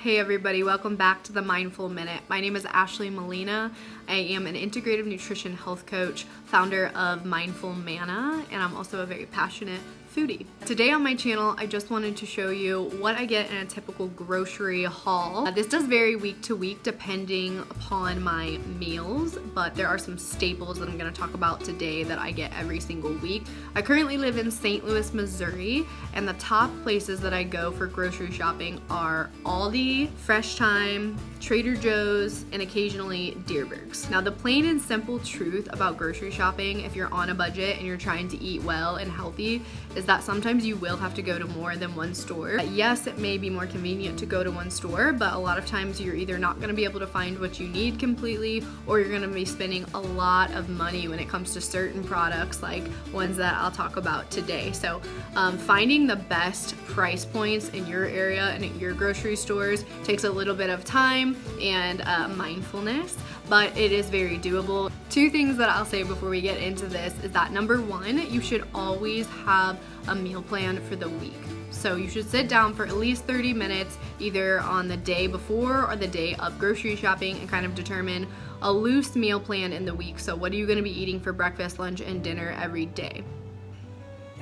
Hey everybody, welcome back to the Mindful Minute. My name is Ashley Molina. I am an integrative nutrition health coach, founder of Mindful Manna, and I'm also a very passionate foodie. Today on my channel, I just wanted to show you what I get in a typical grocery haul. This does vary week to week depending upon my meals, but there are some staples that I'm going to talk about today that I get every single week. I currently live in St. Louis, Missouri, and the top places that I go for grocery shopping are Aldi, Fresh Thyme, Trader Joe's, and occasionally Dierberg's. Now, the plain and simple truth about grocery shopping, if you're on a budget and you're trying to eat well and healthy, is that sometimes you will have to go to more than one store. Yes, it may be more convenient to go to one store, but a lot of times you're either not going to be able to find what you need completely, or you're going to be spending a lot of money when it comes to certain products, like ones that I'll talk about today. So finding the best price points in your area and at your grocery stores takes a little bit of time and mindfulness, but it is very doable. Two things that I'll say before we get into this is that number one, you should always have a meal plan for the week. So you should sit down for at least 30 minutes either on the day before or the day of grocery shopping and kind of determine a loose meal plan in the week. So what are you going to be eating for breakfast, lunch, and dinner every day?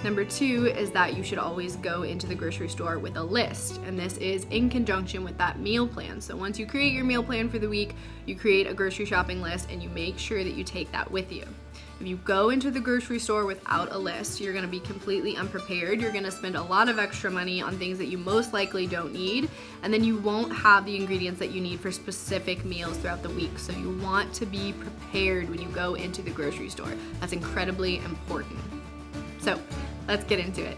Number two is that you should always go into the grocery store with a list, and this is in conjunction with that meal plan. So once you create your meal plan for the week, you create a grocery shopping list and you make sure that you take that with you. If you go into the grocery store without a list, you're going to be completely unprepared. You're going to spend a lot of extra money on things that you most likely don't need, and then you won't have the ingredients that you need for specific meals throughout the week. So you want to be prepared when you go into the grocery store. That's incredibly important. So let's get into it.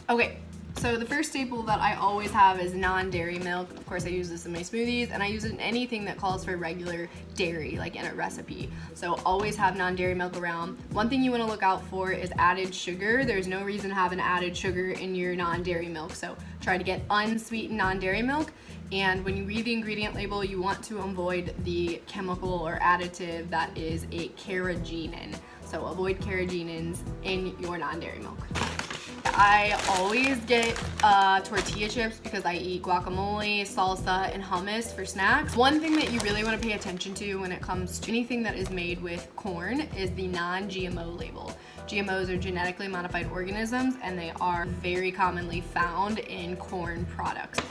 Okay, so the first staple that I always have is non-dairy milk. Of course, I use this in my smoothies, and I use it in anything that calls for regular dairy, like in a recipe. So always have non-dairy milk around. One thing you want to look out for is added sugar. There's no reason to have an added sugar in your non-dairy milk, so try to get unsweetened non-dairy milk. And when you read the ingredient label, you want to avoid the chemical or additive that is a carrageenan. So avoid carrageenans in your non-dairy milk. I always get tortilla chips because I eat guacamole, salsa, and hummus for snacks. One thing that you really want to pay attention to when it comes to anything that is made with corn is the non-GMO label. GMOs are genetically modified organisms, and they are very commonly found in corn products.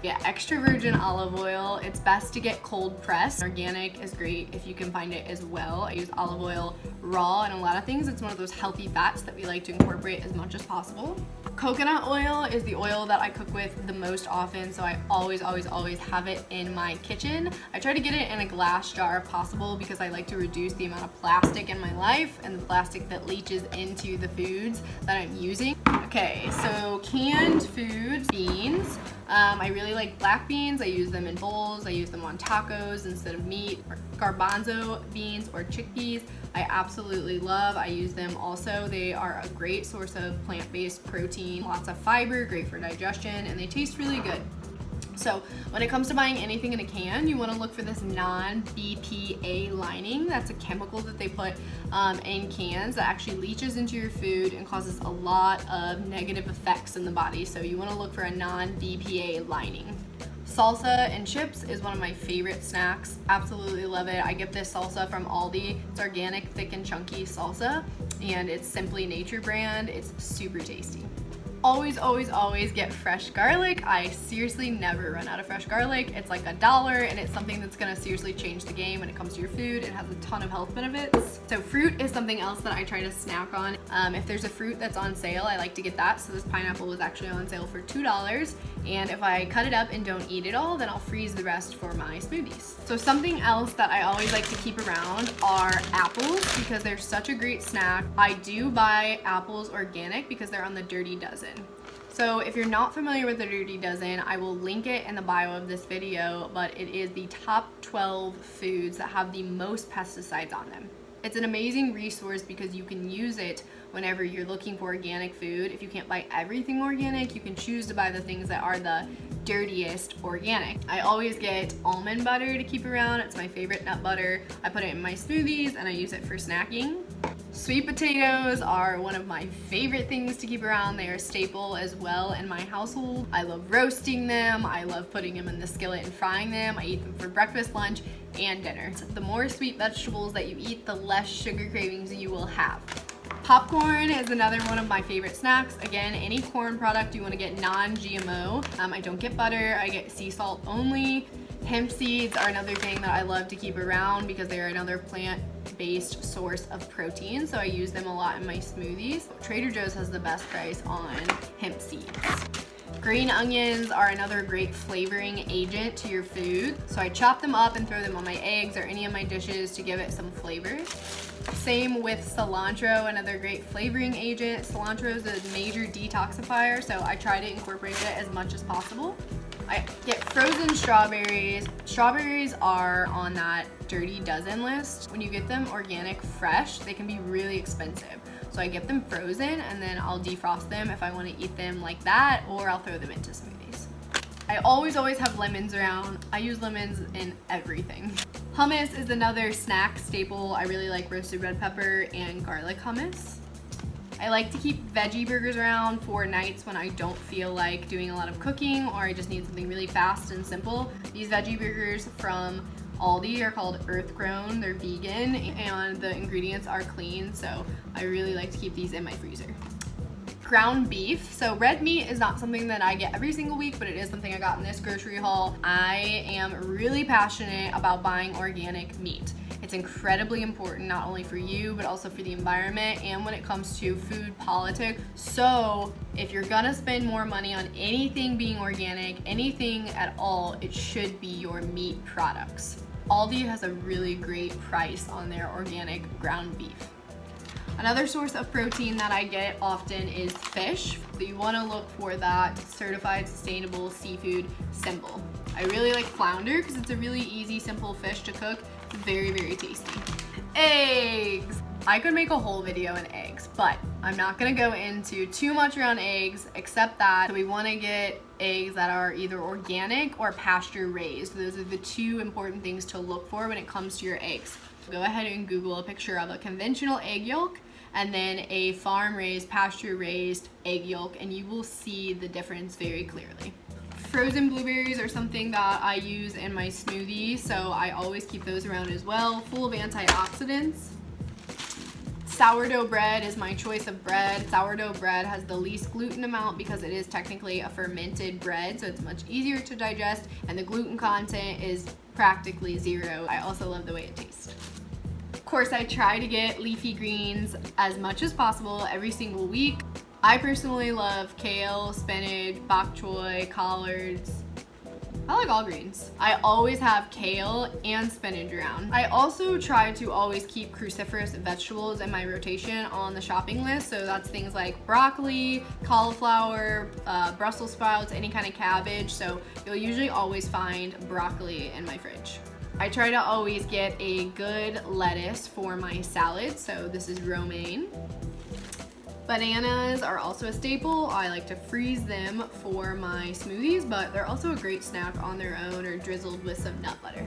Yeah, extra virgin olive oil, it's best to get cold pressed. Organic is great if you can find it as well. I use olive oil raw and a lot of things. It's one of those healthy fats that we like to incorporate as much as possible. Coconut oil is the oil that I cook with the most often, so I always have it in my kitchen. I try to get it in a glass jar if possible because I like to reduce the amount of plastic in my life and the plastic that leaches into the foods that I'm using. Okay, so canned foods, beans. I really like black beans. I use them in bowls. I use them on tacos instead of meat. Garbanzo beans or chickpeas, I absolutely love. I use them also. They are a great source of plant-based protein, lots of fiber, great for digestion, and they taste really good. So when it comes to buying anything in a can, you want to look for this non-BPA lining. That's a chemical that they put in cans that actually leaches into your food and causes a lot of negative effects in the body. So you want to look for a non-BPA lining. Salsa and chips is one of my favorite snacks. Absolutely love it. I get this salsa from Aldi. It's organic, thick and chunky salsa, and it's Simply Nature brand. It's super tasty. Always get fresh garlic. I seriously never run out of fresh garlic. It's like $1, and it's something that's gonna seriously change the game when it comes to your food. It has a ton of health benefits. So fruit is something else that I try to snack on. If there's a fruit that's on sale, I like to get that. So this pineapple was actually on sale for $2, and if I cut it up and don't eat it all, then I'll freeze the rest for my smoothies. So something else that I always like to keep around are apples because they're such a great snack. I do buy apples organic because they're on the Dirty Dozen. So if you're not familiar with the Dirty Dozen, I will link it in the bio of this video, but it is the top 12 foods that have the most pesticides on them. It's an amazing resource because you can use it whenever you're looking for organic food. If you can't buy everything organic, you can choose to buy the things that are the dirtiest organic. I always get almond butter to keep around. It's my favorite nut butter. I put it in my smoothies and I use it for snacking. Sweet potatoes are one of my favorite things to keep around. They are a staple as well in my household. I love roasting them. I love putting them in the skillet and frying them. I eat them for breakfast, lunch, and dinner. The more sweet vegetables that you eat, the less sugar cravings you will have. Popcorn is another one of my favorite snacks. Again, any corn product you want to get non-GMO. I don't get butter, I get sea salt only. Hemp seeds are another thing that I love to keep around because they're another plant-based source of protein, so I use them a lot in my smoothies. Trader Joe's has the best price on hemp seeds. Green onions are another great flavoring agent to your food, so I chop them up and throw them on my eggs or any of my dishes to give it some flavor. Same with cilantro, another great flavoring agent. Cilantro is a major detoxifier, so I try to incorporate it as much as possible. I get frozen strawberries. Strawberries are on that dirty dozen list. When you get them organic fresh, they can be really expensive. So I get them frozen and then I'll defrost them if I want to eat them like that, or I'll throw them into smoothies. I always have lemons around. I use lemons in everything. Hummus is another snack staple. I really like roasted red pepper and garlic hummus. I like to keep veggie burgers around for nights when I don't feel like doing a lot of cooking or I just need something really fast and simple. These veggie burgers from Aldi are called Earth Grown. They're vegan and the ingredients are clean, so I really like to keep these in my freezer. Ground beef. So red meat is not something that I get every single week, but it is something I got in this grocery haul. I am really passionate about buying organic meat. It's incredibly important not only for you, but also for the environment and when it comes to food politics. So if you're gonna spend more money on anything being organic, anything at all, it should be your meat products. Aldi has a really great price on their organic ground beef. Another source of protein that I get often is fish. So you want to look for that certified sustainable seafood symbol. I really like flounder because it's a really easy, simple fish to cook. It's very, very tasty. Eggs. I could make a whole video on eggs, but I'm not gonna go into too much around eggs, except that we want to get eggs that are either organic or pasture raised. Those are the two important things to look for when it comes to your eggs. Go ahead and Google a picture of a conventional egg yolk and then a farm-raised, pasture-raised egg yolk, and you will see the difference very clearly. Frozen blueberries are something that I use in my smoothie, so I always keep those around as well, full of antioxidants. Sourdough bread is my choice of bread. Sourdough bread has the least gluten amount because it is technically a fermented bread, so it's much easier to digest, and the gluten content is practically zero. I also love the way it tastes. Of course, I try to get leafy greens as much as possible every single week. I personally love kale, spinach, bok choy, collards. I like all greens. I always have kale and spinach around. I also try to always keep cruciferous vegetables in my rotation on the shopping list. So that's things like broccoli, cauliflower, Brussels sprouts, any kind of cabbage. So you'll usually always find broccoli in my fridge. I try to always get a good lettuce for my salad. So this is romaine. Bananas are also a staple. I like to freeze them for my smoothies, but they're also a great snack on their own or drizzled with some nut butter.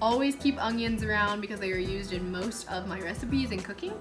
Always keep onions around because they are used in most of my recipes and cooking.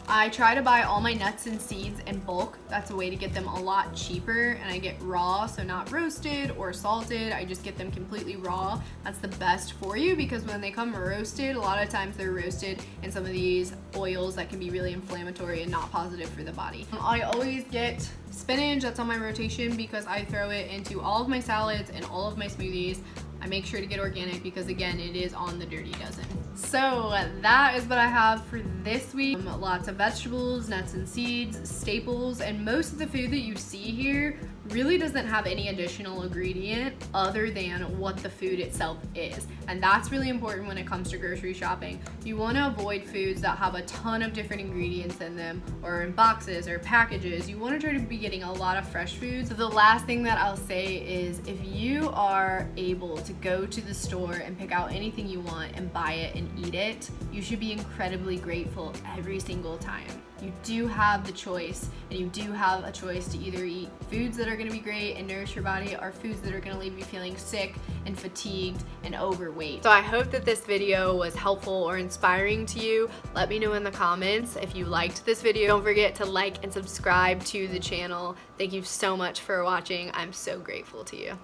I try to buy all my nuts and seeds in bulk. That's a way to get them a lot cheaper, and I get raw, so not roasted or salted. I just get them completely raw. That's the best for you because when they come roasted, a lot of times they're roasted in some of these oils that can be really inflammatory and not positive for the body. I always get spinach. That's on my rotation because I throw it into all of my salads and all of my smoothies. I make sure to get organic because, again, it is on the dirty dozen. So that is what I have for this week. Lots of vegetables, nuts and seeds, staples, and most of the food that you see here really doesn't have any additional ingredient other than what the food itself is. And that's really important when it comes to grocery shopping. You want to avoid foods that have a ton of different ingredients in them or in boxes or packages. You want to try to be getting a lot of fresh foods. So the last thing that I'll say is if you are able to go to the store and pick out anything you want and buy it and eat it, you should be incredibly grateful every single time. you do have the choice, and you do have a choice to either eat foods that are gonna be great and nourish your body, or foods that are gonna leave you feeling sick and fatigued and overweight. So I hope that this video was helpful or inspiring to you. Let me know in the comments if you liked this video. Don't forget to like and subscribe to the channel. Thank you so much for watching. I'm so grateful to you.